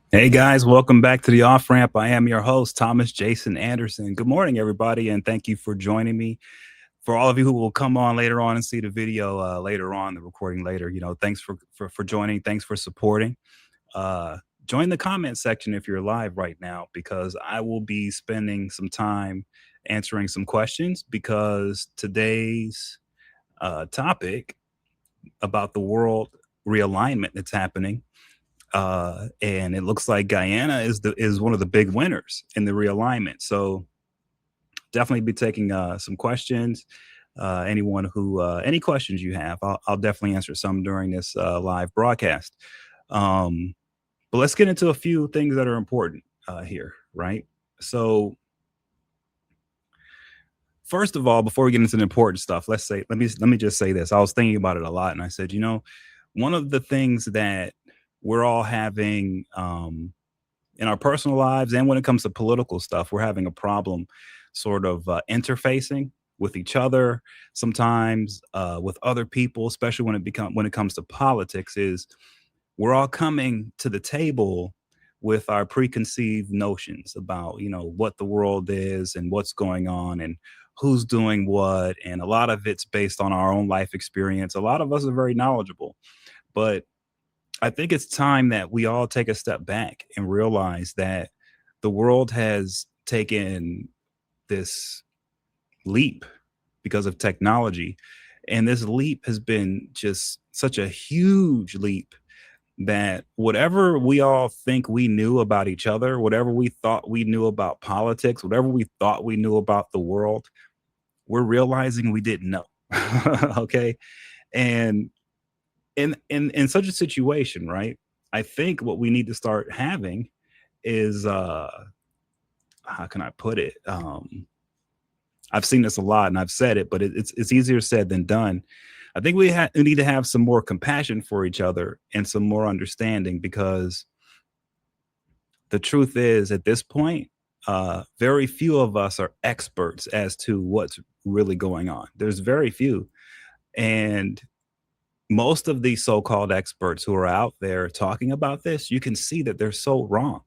Hey guys, welcome back to the off ramp. I am your host, Thomas Jason Anderson. Good morning, everybody, and thank you for joining me. For all of you who will come on later on and see the video later on, the recording later, thanks for joining. Thanks for supporting. Uh, Join the comment section if you're live right now, because I will be spending some time answering some questions because today's topic about the world realignment that's happening and it looks like Guyana is one of the big winners in the realignment. So definitely be taking some questions. Anyone who any questions you have, I'll definitely answer some during this live broadcast. Um, but let's get into a few things that are important here, right? So first of all, before we get into the important stuff, let me just say this. I was thinking about it a lot, and I said, one of the things that we're all having in our personal lives and when it comes to political stuff, we're having a problem sort of interfacing with each other, sometimes with other people, especially when it comes to politics. Is we're all coming to the table with our preconceived notions about what the world is and what's going on and who's doing what, and a lot of it's based on our own life experience. A lot of us are very knowledgeable, but I think it's time that we all take a step back and realize that the world has taken this leap because of technology. And this leap has been just such a huge leap that whatever we all think we knew about each other, whatever we thought we knew about politics, whatever we thought we knew about the world, we're realizing we didn't know. Okay. And in such a situation, right? I think what we need to start having is how can I put it? I've seen this a lot and I've said it, but it's easier said than done. I think we need to have some more compassion for each other and some more understanding, because the truth is, at this point, very few of us are experts as to what's really going on. There's very few, and most of these so-called experts who are out there talking about this, you can see that they're so wrong.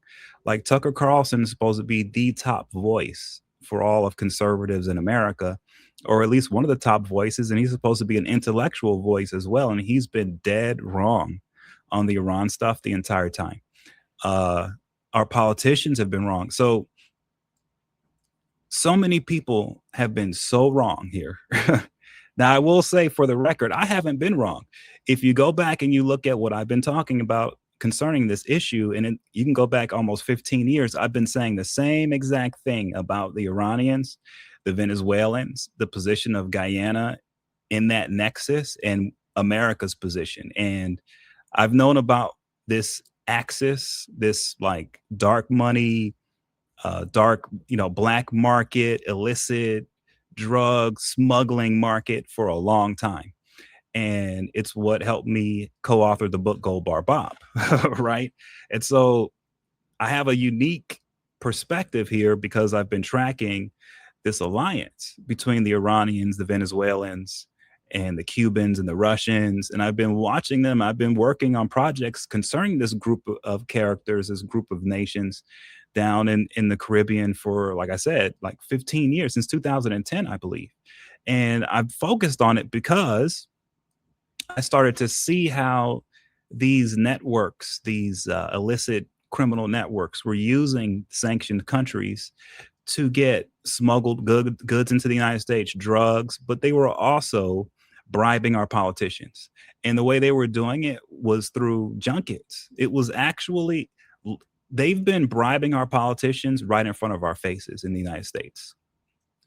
Like Tucker Carlson is supposed to be the top voice for all of conservatives in America, or at least one of the top voices, and he's supposed to be an intellectual voice as well. And he's been dead wrong on the Iran stuff the entire time. Uh, our politicians have been wrong. So many people have been so wrong here. Now, I will say for the record, I haven't been wrong. If you go back and you look at what I've been talking about concerning this issue, and you can go back almost 15 years, I've been saying the same exact thing about the Iranians, the Venezuelans, the position of Guyana in that nexus, and America's position. And I've known about this axis, this like dark money, dark, black market, illicit drug smuggling market for a long time. And it's what helped me co-author the book Gold Bar Bob, right? And so I have a unique perspective here because I've been tracking this alliance between the Iranians, the Venezuelans, and the Cubans and the Russians. And I've been watching them. I've been working on projects concerning this group of characters, this group of nations down in the Caribbean for, like I said, like 15 years, since 2010, I believe. And I've focused on it because I started to see how these networks, these illicit criminal networks, were using sanctioned countries to get smuggled goods into the United States, drugs, but they were also bribing our politicians. And the way they were doing it was through junkets. It was actually, they've been bribing our politicians right in front of our faces in the United States.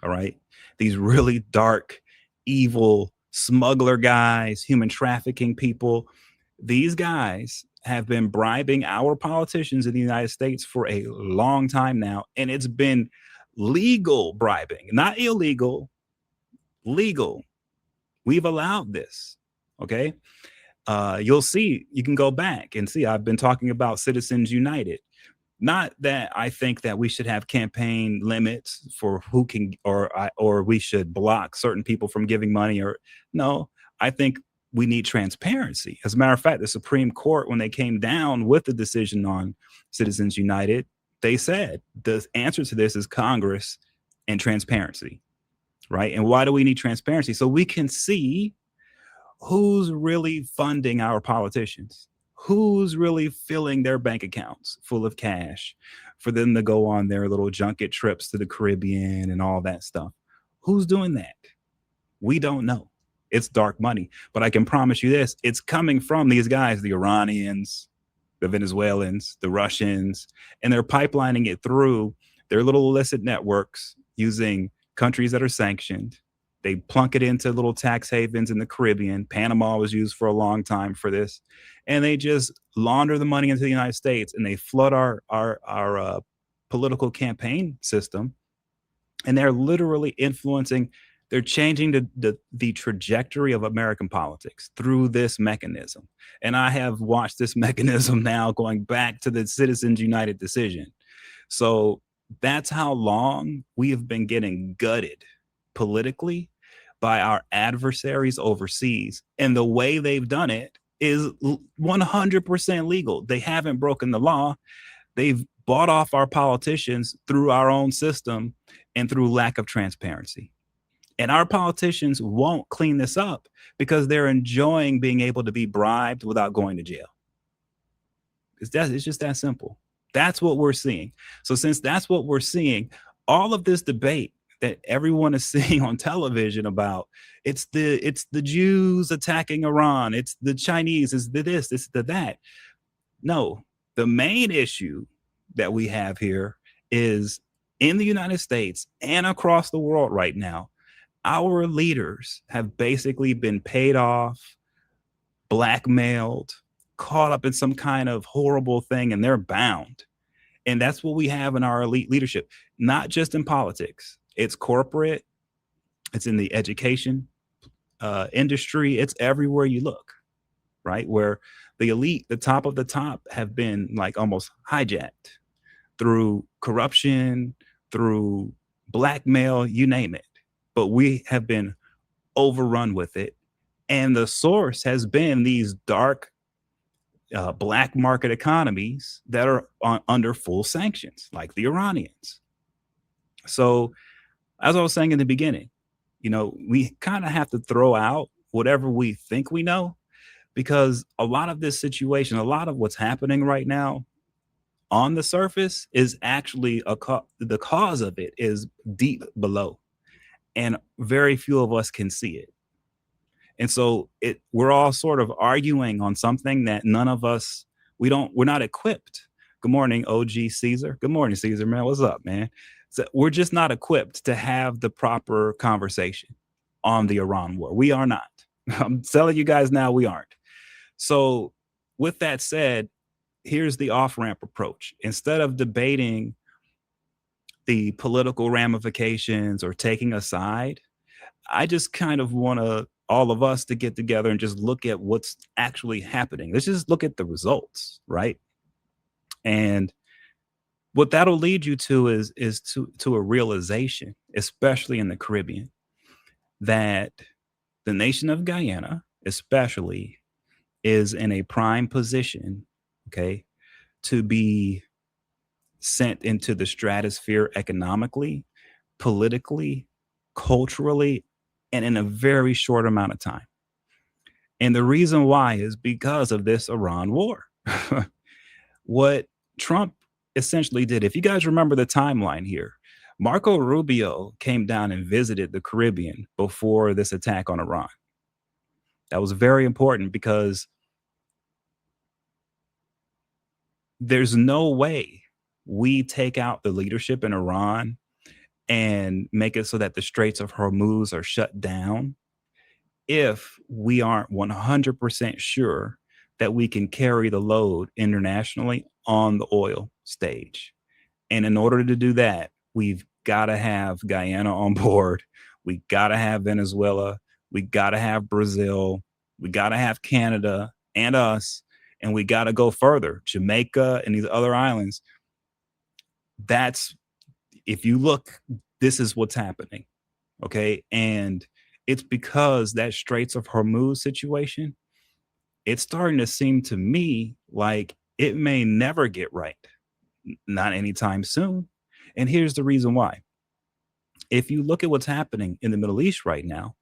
All right. These really dark, evil smuggler guys, human trafficking people, these guys have been bribing our politicians in the United States for a long time now. And it's been legal bribing, not illegal, legal. We've allowed this. Okay. You'll see, you can go back and see, I've been talking about Citizens United. Not that I think that we should have campaign limits for who can, or we should block certain people from giving money, or no. I think we need transparency. As a matter of fact, the Supreme Court, when they came down with the decision on Citizens United, they said the answer to this is Congress and transparency, right? And why do we need transparency? So we can see who's really funding our politicians, who's really filling their bank accounts full of cash for them to go on their little junket trips to the Caribbean and all that stuff. Who's doing that? We don't know. It's dark money, but I can promise you this, it's coming from these guys, the Iranians, the Venezuelans, the Russians, and they're pipelining it through their little illicit networks using countries that are sanctioned. They plunk it into little tax havens in the Caribbean. Panama was used for a long time for this, and they just launder the money into the United States, and they flood our political campaign system, and they're literally influencing. They're changing the trajectory of American politics through this mechanism. And I have watched this mechanism now going back to the Citizens United decision. So that's how long we have been getting gutted politically by our adversaries overseas. And the way they've done it is 100% legal. They haven't broken the law. They've bought off our politicians through our own system and through lack of transparency. And our politicians won't clean this up because they're enjoying being able to be bribed without going to jail. It's just that simple. That's what we're seeing. So since that's what we're seeing, all of this debate that everyone is seeing on television about it's the Jews attacking Iran, it's the Chinese, it's the this, it's the that. No, the main issue that we have here is in the United States and across the world right now, our leaders have basically been paid off, blackmailed, caught up in some kind of horrible thing, and they're bound. And that's what we have in our elite leadership, not just in politics. It's corporate, it's in the education industry, it's everywhere you look, right? Where the elite, the top of the top, have been like almost hijacked through corruption, through blackmail, you name it. But we have been overrun with it. And the source has been these dark black market economies that are under full sanctions, like the Iranians. So, as I was saying in the beginning, we kind of have to throw out whatever we think we know, because a lot of this situation, a lot of what's happening right now on the surface is actually the cause of it is deep below, and very few of us can see it. And so we're all sort of arguing on something that none of us, we're not equipped. Good morning, OG Caesar. Good morning, Caesar, man. What's up, man? So we're just not equipped to have the proper conversation on the Iran war. We are not. I'm telling you guys now, we aren't. So with that said, here's the off-ramp approach. Instead of debating the political ramifications or taking a side, I just kind of want all of us to get together and just look at what's actually happening. Let's just look at the results, right? And what that'll lead you to is to a realization, especially in the Caribbean, that the nation of Guyana, especially, is in a prime position, okay, to be sent into the stratosphere economically, politically, culturally, and in a very short amount of time. And the reason why is because of this Iran war. What Trump essentially did, if you guys remember the timeline here, Marco Rubio came down and visited the Caribbean before this attack on Iran. That was very important because there's no way we take out the leadership in Iran and make it so that the Straits of Hormuz are shut down if we aren't 100% sure that we can carry the load internationally on the oil stage. And in order to do that, we've got to have Guyana on board. We got to have Venezuela. We got to have Brazil. We got to have Canada and us. And we got to go further, Jamaica and these other islands. That's, if you look, this is what's happening. Okay. And It's because that Straits of Hormuz situation, it's starting to seem to me like it may never get right, not anytime soon. And here's the reason why. If you look at what's happening in the Middle East right now,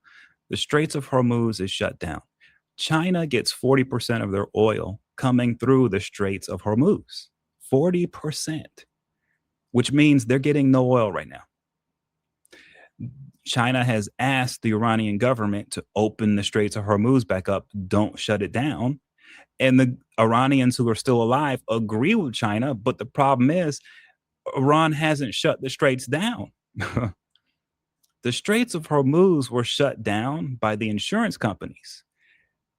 the Straits of Hormuz is shut down. China gets 40% of their oil coming through the Straits of Hormuz. 40%, which means they're getting no oil right now. China has asked the Iranian government to open the Straits of Hormuz back up, don't shut it down. And the Iranians who are still alive agree with China, but the problem is Iran hasn't shut the straits down. The Straits of Hormuz were shut down by the insurance companies.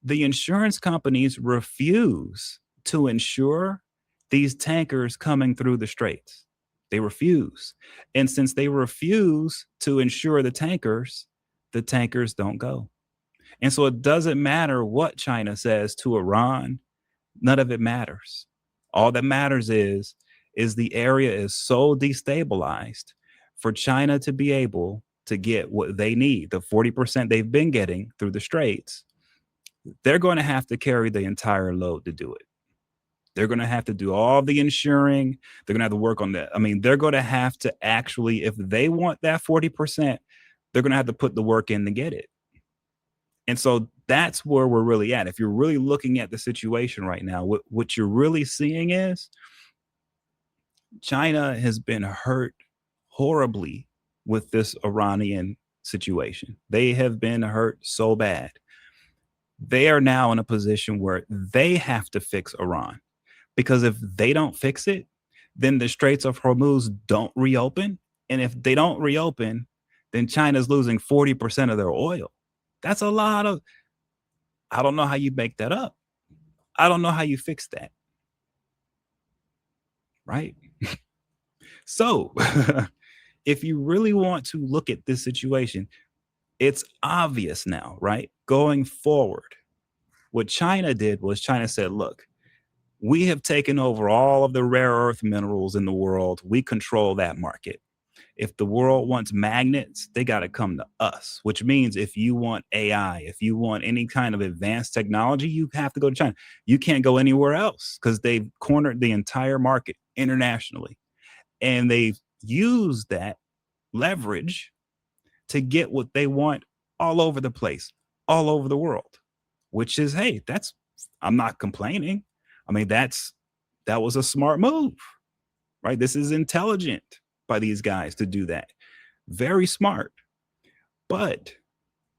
The insurance companies refuse to insure these tankers coming through the straits. They refuse. And since they refuse to insure the tankers don't go. And so it doesn't matter what China says to Iran, none of it matters. All that matters is the area is so destabilized for China to be able to get what they need, the 40% they've been getting through the straits. They're going to have to carry the entire load to do it. They're going to have to do all the insuring. They're going to have to work on that. I mean, they're going to have to actually, if they want that 40%, they're going to have to put the work in to get it. And so that's where we're really at. If you're really looking at the situation right now, what you're really seeing is China has been hurt horribly with this Iranian situation. They have been hurt so bad. They are now in a position where they have to fix Iran, because if they don't fix it, then the Straits of Hormuz don't reopen. And if they don't reopen, then China's losing 40% of their oil. That's a lot of, I don't know how you make that up. I don't know how you fix that. Right? So, if you really want to look at this situation, it's obvious now, right? Going forward, what China did was China said, look, we have taken over all of the rare earth minerals in the world. We control that market. If the world wants magnets, they got to come to us, which means if you want AI, if you want any kind of advanced technology, you have to go to China. You can't go anywhere else because they've cornered the entire market internationally. And they've used that leverage to get what they want all over the place, all over the world, which is, hey, I'm not complaining. I mean, that was a smart move, right? This is intelligent by these guys to do that. Very smart. But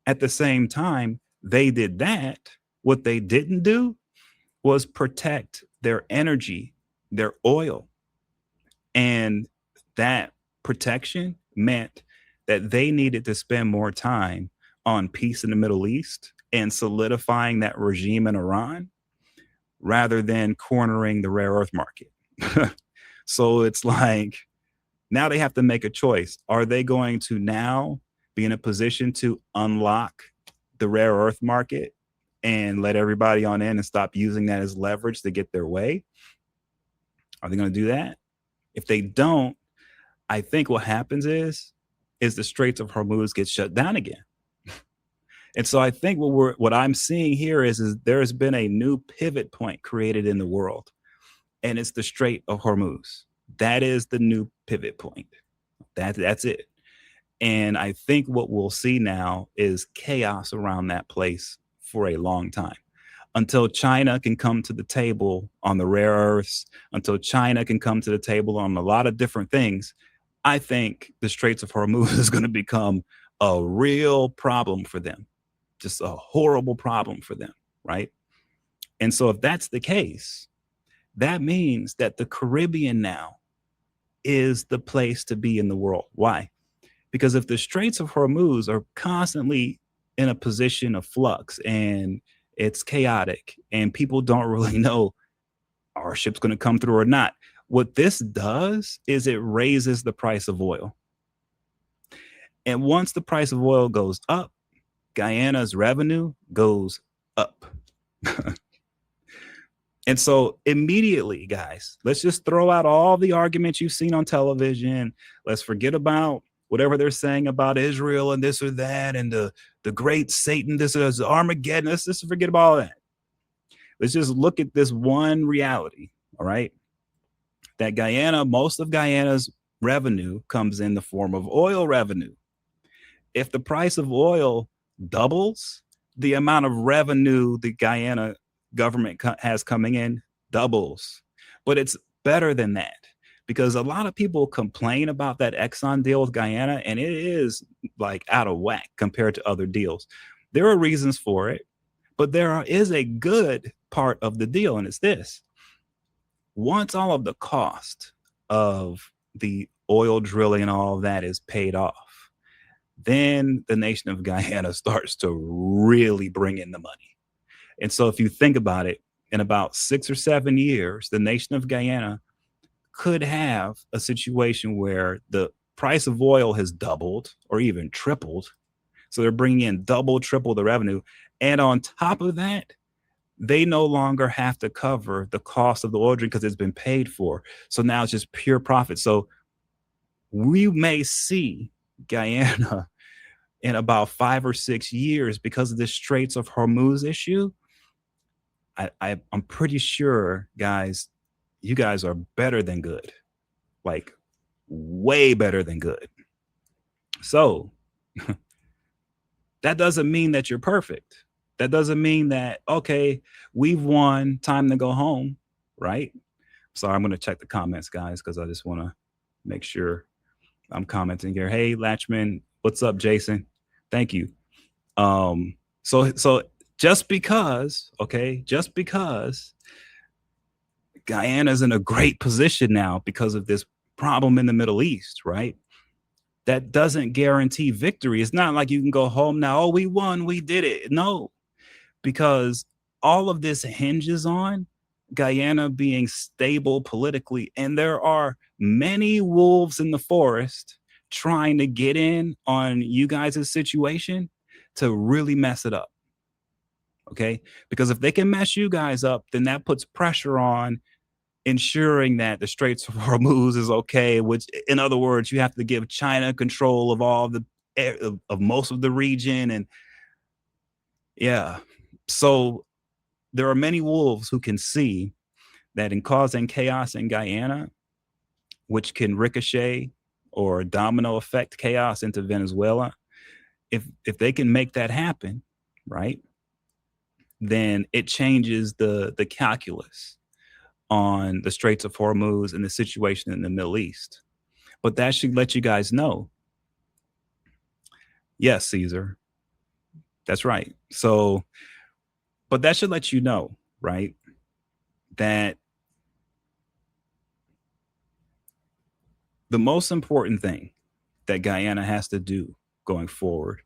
at the same time, they did that. What they didn't do was protect their energy, their oil. And that protection meant that they needed to spend more time on peace in the Middle East and solidifying that regime in Iran rather than cornering the rare earth market. So it's like now they have to make a choice. Are they going to now be in a position to unlock the rare earth market and let everybody on in and stop using that as leverage to get their way? Are they going to do that? If they don't, I think what happens is the Straits of Hormuz gets shut down again. And so I think what I'm seeing here is there has been a new pivot point created in the world, and it's the Strait of Hormuz. That is the new pivot point. That's it. And I think what we'll see now is chaos around that place for a long time, until China can come to the table on the rare earths, until China can come to the table on a lot of different things. I think the Straits of Hormuz is going to become a real problem for them, just a horrible problem for them, right? And so if that's the case, that means that the Caribbean now is the place to be in the world. Why? Because if the Straits of Hormuz are constantly in a position of flux and it's chaotic and people don't really know our ship's going to come through or not, what this does is it raises the price of oil. And once the price of oil goes up, Guyana's revenue goes up. And so immediately, guys, let's just throw out all the arguments you've seen on television. Let's forget about whatever they're saying about Israel and this or that, and the great Satan, this is Armageddon. Let's just forget about all that. Let's just look at this one reality. All right. That Guyana, most of Guyana's revenue comes in the form of oil revenue. If the price of oil doubles, the amount of revenue the Guyana government has coming in doubles. But it's better than that, because a lot of people complain about that Exxon deal with Guyana, and it is like out of whack compared to other deals. There are reasons for it, but is a good part of the deal, and it's this. Once all of the cost of the oil drilling and all of that is paid off, then the nation of Guyana starts to really bring in the money. And so if you think about it, in about 6 or 7 years, the nation of Guyana could have a situation where the price of oil has doubled or even tripled. So they're bringing in double, triple the revenue. And on top of that, they no longer have to cover the cost of the oil drink because it's been paid for. So now it's just pure profit. So we may see Guyana in about 5 or 6 years, because of this Straits of Hormuz issue. I'm pretty sure, guys, you guys are better than good, like way better than good. So that doesn't mean that you're perfect. That doesn't mean that, okay, we've won, time to go home, right? Sorry, I'm going to check the comments, guys, because I just want to make sure I'm commenting here. Hey, Latchman, what's up, Jason? Thank you. So just because Guyana's in a great position now because of this problem in the Middle East, right? That doesn't guarantee victory. It's not like you can go home now, oh, we won, we did it. No, because all of this hinges on Guyana being stable politically. And there are many wolves in the forest trying to get in on you guys' situation to really mess it up. Okay. Because if they can mess you guys up, then that puts pressure on ensuring that the Straits of Hormuz is okay, which, in other words, you have to give China control of all the of most of the region. And yeah, so there are many wolves who can see that in causing chaos in Guyana, which can ricochet or domino effect chaos into Venezuela, if they can make that happen, right, then it changes the calculus on the Straits of Hormuz and the situation in the Middle East. But that should let you guys know. Yes, Caesar. That's right. So, but that should let you know, right, that the most important thing that Guyana has to do going forward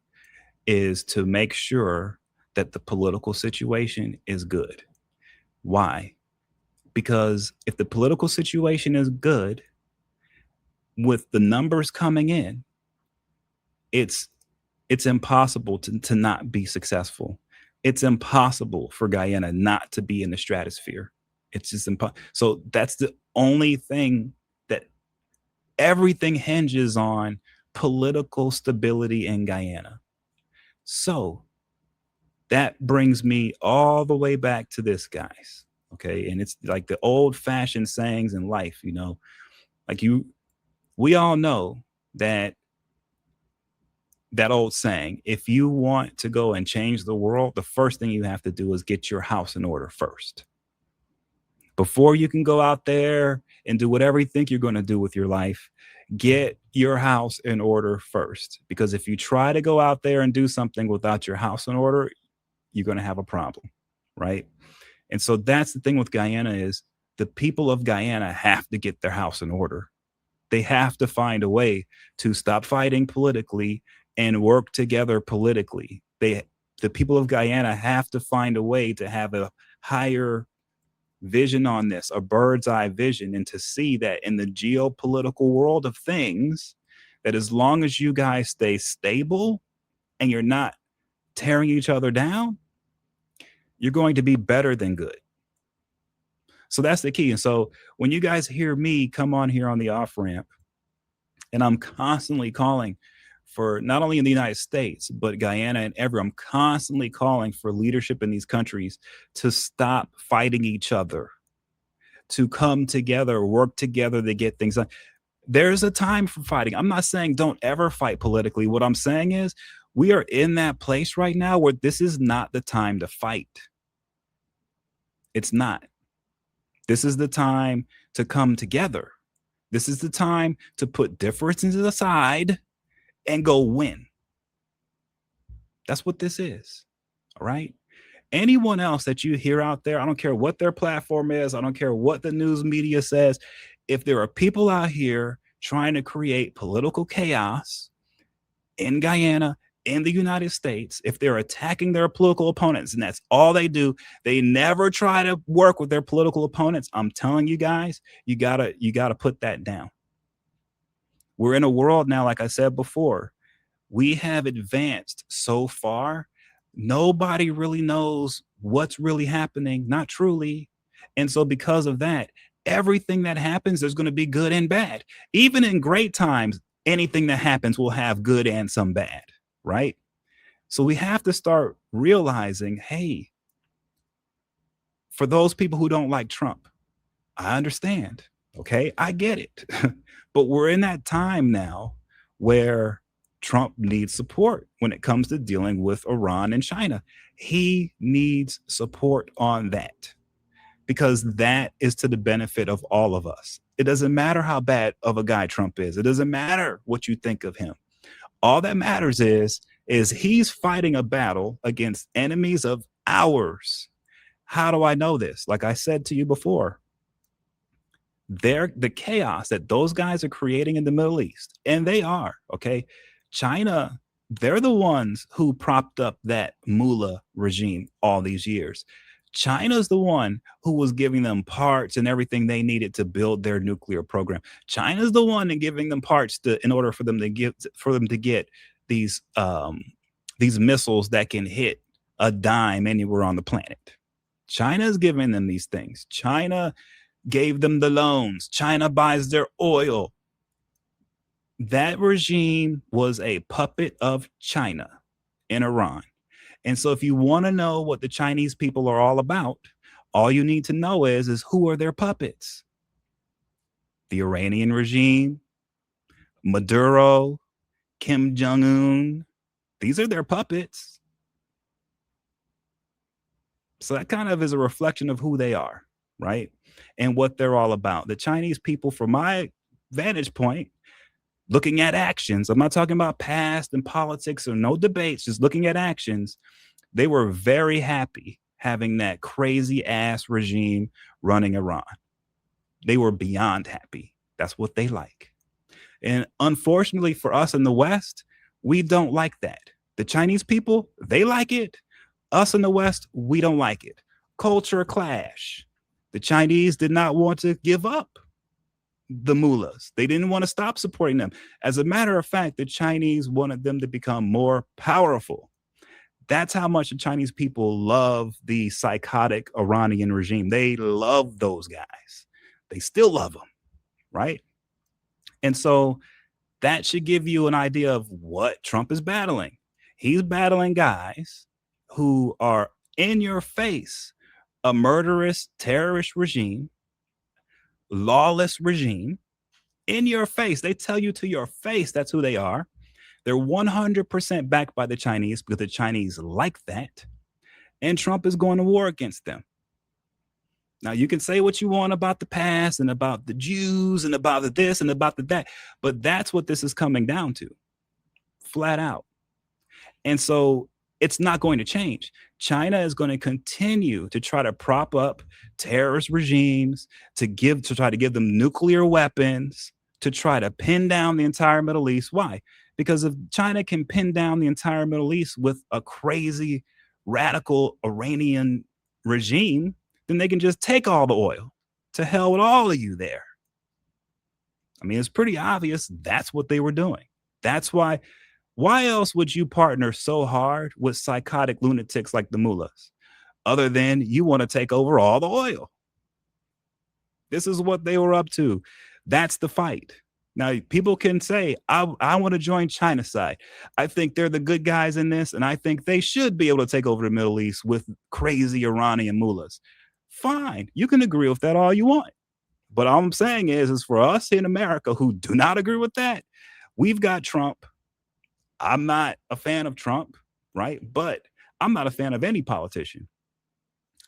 is to make sure that the political situation is good. Why? Because if the political situation is good, with the numbers coming in, it's impossible to not be successful. It's impossible for Guyana not to be in the stratosphere. It's just impossible. So that's the only thing, that everything hinges on political stability in Guyana. So that brings me all the way back to this, guys. Okay. And it's like the old fashioned sayings in life, like we all know that old saying, if you want to go and change the world, the first thing you have to do is get your house in order first. Before you can go out there and do whatever you think you're going to do with your life, get your house in order first. Because if you try to go out there and do something without your house in order, you're going to have a problem, right? And so that's the thing with Guyana, is the people of Guyana have to get their house in order. They have to find a way to stop fighting politically and work together politically. The people of Guyana have to find a way to have a higher vision on this, a bird's eye vision, and to see that in the geopolitical world of things, that as long as you guys stay stable and you're not tearing each other down, you're going to be better than good. So that's the key. And so when you guys hear me come on here on the off ramp And I'm constantly calling for, not only in the United States, but Guyana and everywhere. I'm constantly calling for leadership in these countries to stop fighting each other, to come together, work together to get things done. There's a time for fighting. I'm not saying don't ever fight politically. What I'm saying is we are in that place right now where this is not the time to fight. It's not. This is the time to come together. This is the time to put differences aside and go win. That's what this is. All right. Anyone else that you hear out there, I don't care what their platform is, I don't care what the news media says. If there are people out here trying to create political chaos in Guyana, in the United States, if they're attacking their political opponents and that's all they do, they never try to work with their political opponents. I'm telling you guys, you gotta put that down. We're in a world now, like I said before, we have advanced so far. Nobody really knows what's really happening, not truly. And so, because of that, everything that happens, there's going to be good and bad. Even in great times, anything that happens will have good and some bad, right? So, we have to start realizing, hey, for those people who don't like Trump, I understand. Okay. I get it. But we're in that time now where Trump needs support when it comes to dealing with Iran and China. He needs support on that because that is to the benefit of all of us. It doesn't matter how bad of a guy Trump is. It doesn't matter what you think of him. All that matters is he's fighting a battle against enemies of ours. How do I know this? Like I said to you before, the chaos that those guys are creating in the Middle East, and they are, okay. China, they're the ones who propped up that mullah regime all these years. China's the one who was giving them parts and everything they needed to build their nuclear program. China's the one and giving them parts to in order for them to get these these missiles that can hit a dime anywhere on the planet. China's giving them these things. China gave them the loans. China buys their oil. That regime was a puppet of China in Iran. And so if you want to know what the Chinese people are all about, all you need to know is who are their puppets? The Iranian regime, Maduro, Kim Jong-un. These are their puppets. So that kind of is a reflection of who they are, right? And what they're all about. The Chinese people, from my vantage point, looking at actions, I'm not talking about past and politics or no debates, just looking at actions, they were very happy having that crazy ass regime running Iran. They were beyond happy. That's what they like. And unfortunately for us in the West, we don't like that. The Chinese people, they like it. Us in the West, we don't like it. Culture clash. The Chinese did not want to give up the mullahs. They didn't want to stop supporting them. As a matter of fact, the Chinese wanted them to become more powerful. That's how much the Chinese people love the psychotic Iranian regime. They love those guys. They still love them, right? And so that should give you an idea of what Trump is battling. He's battling guys who are in your face, a murderous terrorist regime, lawless regime, in your face. They tell you to your face that's who they are. They're 100% backed by the Chinese because the Chinese like that. And Trump is going to war against them. Now, you can say what you want about the past and about the Jews and about the this and about the that, but that's what this is coming down to, flat out. And so it's not going to change. China is going to continue to try to prop up terrorist regimes, to try to give them nuclear weapons, to try to pin down the entire Middle East. Why? Because if China can pin down the entire Middle East with a crazy, radical Iranian regime, then they can just take all the oil. To hell with all of you there. I mean, it's pretty obvious that's what they were doing. That's why else would you partner so hard with psychotic lunatics like the mullahs, other than you want to take over all the oil? This is what they were up to. That's the fight. Now, people can say, I want to join China's side. I think they're the good guys in this, and I think they should be able to take over the Middle East with crazy Iranian mullahs. Fine. You can agree with that all you want. But all I'm saying is for us in America who do not agree with that, we've got Trump. I'm not a fan of Trump, right? But I'm not a fan of any politician.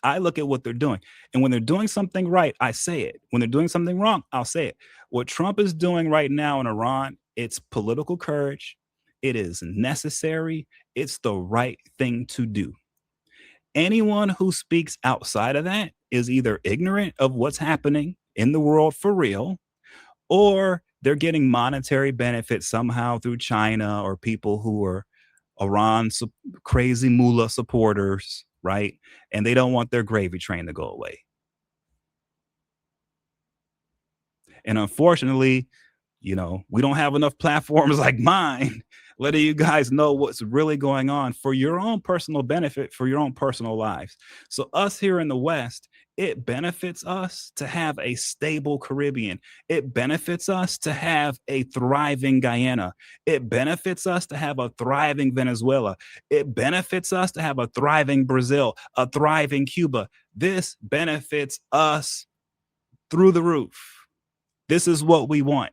I look at what they're doing. And when they're doing something right, I say it. When they're doing something wrong, I'll say it. What Trump is doing right now in Iran, it's political courage. It is necessary. It's the right thing to do. Anyone who speaks outside of that is either ignorant of what's happening in the world for real, or they're getting monetary benefits somehow through China or people who are Iran crazy mullah supporters, right? And they don't want their gravy train to go away. And unfortunately, we don't have enough platforms like mine letting you guys know what's really going on for your own personal benefit, for your own personal lives. So, us here in the West, it benefits us to have a stable Caribbean. It benefits us to have a thriving Guyana. It benefits us to have a thriving Venezuela. It benefits us to have a thriving Brazil, a thriving Cuba. This benefits us through the roof. This is what we want.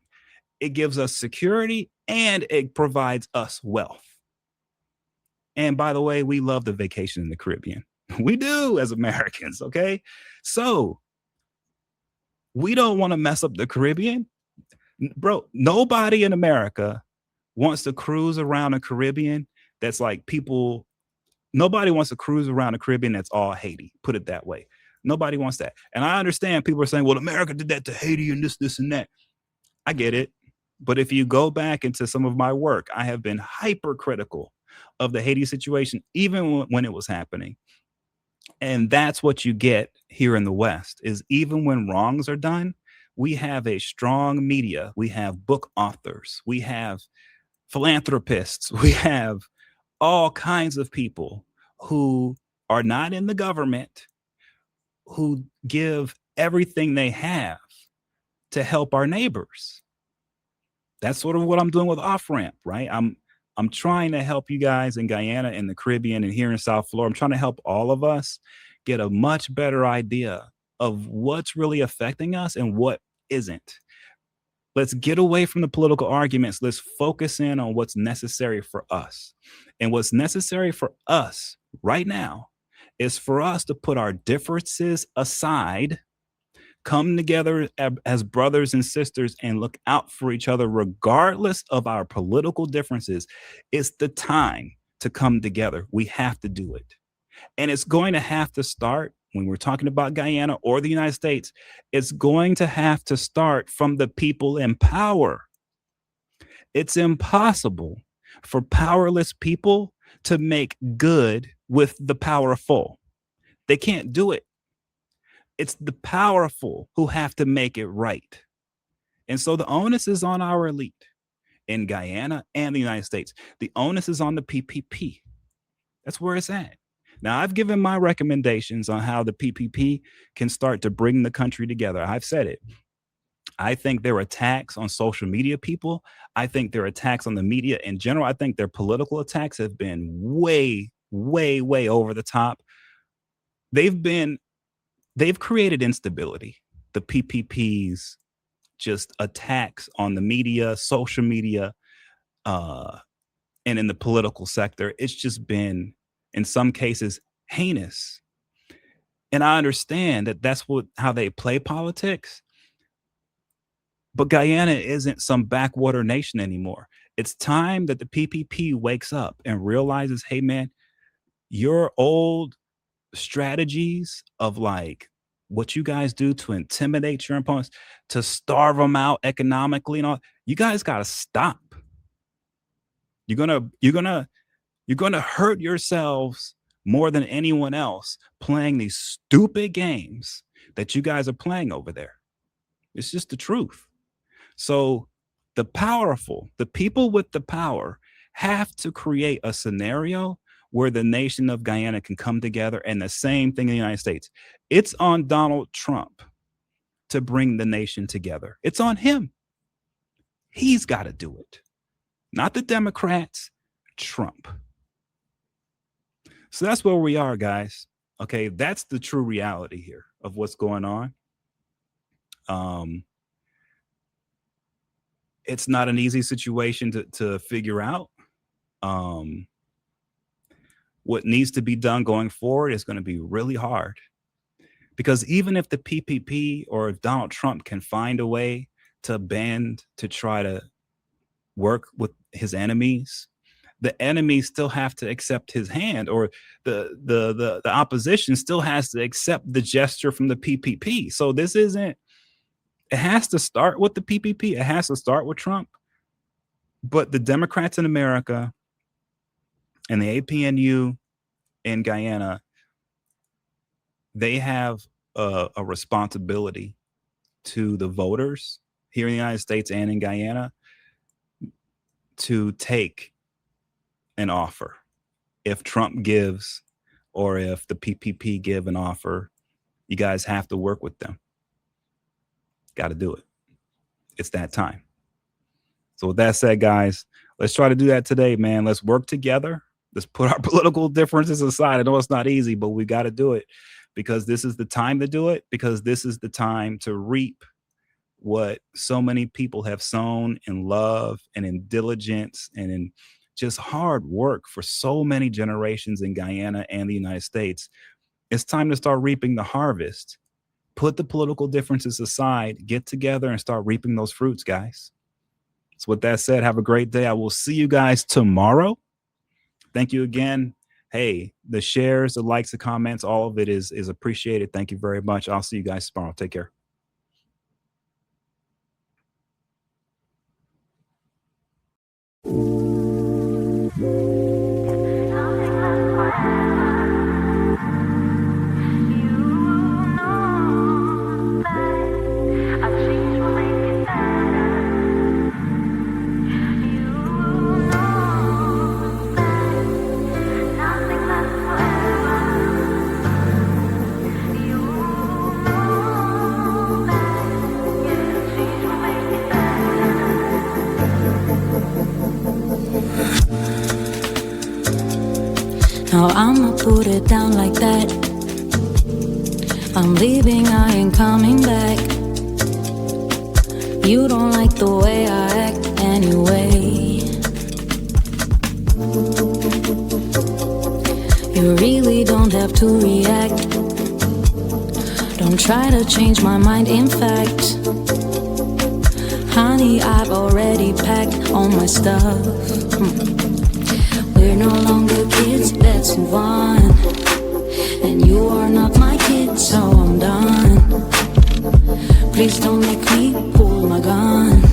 It gives us security and it provides us wealth. And by the way, we love the vacation in the Caribbean. We do as Americans, okay? So we don't want to mess up the Caribbean. Bro, nobody in America wants to cruise around the Caribbean that's like nobody wants to cruise around the Caribbean that's all Haiti, put it that way. Nobody wants that. And I understand people are saying, well, America did that to Haiti and this, and that. I get it. But if you go back into some of my work, I have been hypercritical of the Haiti situation, even when it was happening. And that's what you get here in the West is even when wrongs are done, we have a strong media. We have book authors. We have philanthropists. We have all kinds of people who are not in the government, who give everything they have to help our neighbors. That's sort of what I'm doing with Off Ramp, right? I'm trying to help you guys in Guyana and the Caribbean and here in South Florida. I'm trying to help all of us get a much better idea of what's really affecting us and what isn't. Let's get away from the political arguments. Let's focus in on what's necessary for us. And what's necessary for us right now is for us to put our differences aside, come together as brothers and sisters and look out for each other regardless of our political differences. It's the time to come together. We have to do it. And it's going to have to start when we're talking about Guyana or the United States. It's going to have to start from the people in power. It's impossible for powerless people to make good with the powerful. They can't do it. It's the powerful who have to make it right. And so the onus is on our elite in Guyana and the United States. The onus is on the PPP. That's where it's at. Now, I've given my recommendations on how the PPP can start to bring the country together. I've said it. I think their attacks on social media people, I think their attacks on the media in general, I think their political attacks have been way, way, way over the top. They've created instability. The PPPs, just attacks on the media, social media, and in the political sector. It's just been, in some cases, heinous. And I understand that that's how they play politics. But Guyana isn't some backwater nation anymore. It's time that the PPP wakes up and realizes, hey, man, your old strategies of like what you guys do to intimidate your opponents, to starve them out economically and all, you guys got to stop. You're gonna hurt yourselves more than anyone else playing these stupid games that you guys are playing over there. It's just the truth. So the powerful, the people with the power, have to create a scenario where the nation of Guyana can come together, and the same thing in the United States. It's on Donald Trump to bring the nation together. It's on him. He's got to do it. Not the Democrats, Trump. So that's where we are, guys. Okay, that's the true reality here of what's going on. It's not an easy situation to figure out. What needs to be done going forward is going to be really hard. Because even if the PPP or if Donald Trump can find a way to bend to try to work with his enemies, the enemies still have to accept his hand, or the opposition still has to accept the gesture from the PPP. So this isn't, it has to start with the PPP. It has to start with Trump. But the Democrats in America and the APNU in Guyana, they have a responsibility to the voters here in the United States and in Guyana to take an offer. If Trump gives, or if the PPP give an offer, you guys have to work with them. Got to do it. It's that time. So with that said, guys, let's try to do that today, man. Let's work together. Let's put our political differences aside. I know it's not easy, but we got to do it, because this is the time to do it, because this is the time to reap what so many people have sown in love and in diligence and in just hard work for so many generations in Guyana and the United States. It's time to start reaping the harvest. Put the political differences aside, get together and start reaping those fruits, guys. So with that said, have a great day. I will see you guys tomorrow. Thank you again. Hey, the shares, the likes, the comments, all of it is appreciated. Thank you very much. I'll see you guys tomorrow. Take care. Now I'ma put it down like that. I'm leaving, I ain't coming back. You don't like the way I act anyway. You really don't have to react. Don't try to change my mind, in fact. Honey, I've already packed all my stuff. We're no longer kids, let's move on. And you are not my kid, so I'm done. Please don't make me pull my gun.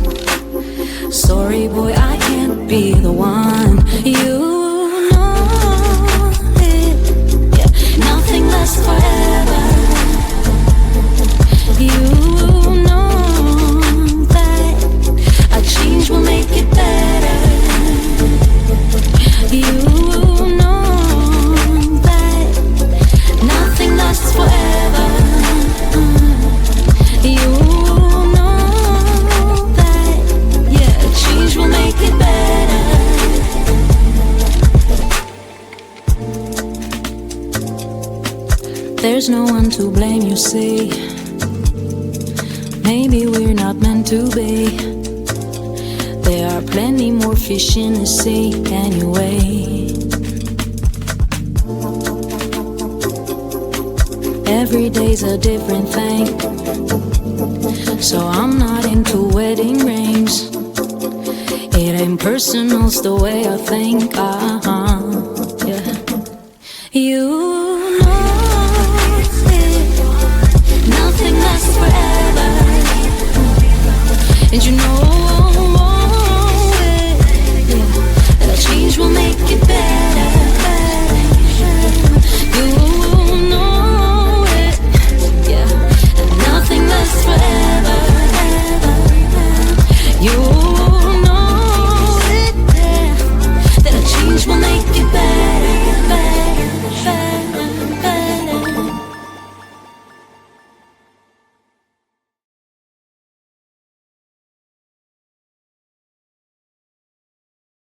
Sorry boy, I can't be the one. You know it, yeah. Nothing lasts forever. You know that a change will make it better. You know that nothing lasts forever. You know that, yeah, change will make it better. There's no one to blame, you see. Maybe we're not meant to be. There are plenty more fish in the sea anyway. Every day's a different thing, so I'm not into wedding rings. It ain't personal, it's the way I think. Yeah. You